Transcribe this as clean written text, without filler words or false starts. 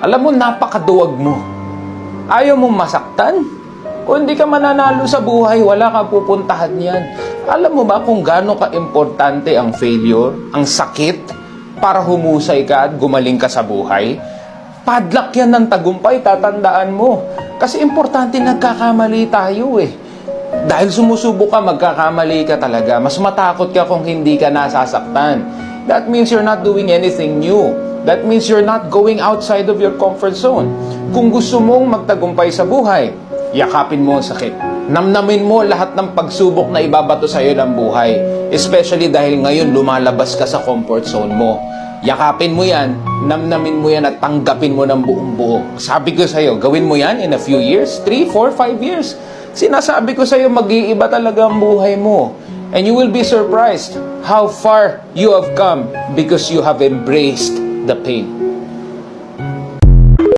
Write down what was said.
Alam mo, napakaduwag mo. Ayaw mong masaktan? Kung hindi ka mananalo sa buhay, wala ka pupuntahan yan. Alam mo ba kung gaano ka-importante ang failure, ang sakit, para humusay ka at gumaling ka sa buhay? Padlock yan ng tagumpay, tatandaan mo. Kasi importante nagkakamali tayo eh. Dahil sumusubok ka, magkakamali ka talaga. Mas matakot ka kung hindi ka nasasaktan. That means you're not doing anything new. That means you're not going outside of your comfort zone. Kung gusto mong magtagumpay sa buhay, yakapin mo ang sakit. Namnamin mo lahat ng pagsubok na ibabato sa iyo ng buhay. Especially dahil ngayon lumalabas ka sa comfort zone mo. Yakapin mo yan, namnamin mo yan at tanggapin mo ng buong buo. Sabi ko sa iyo, gawin mo yan in a few years, 3, 4, 5 years. Sinasabi ko sa iyo, mag-iiba talaga ang buhay mo. And you will be surprised how far you have come because you have embraced the pain.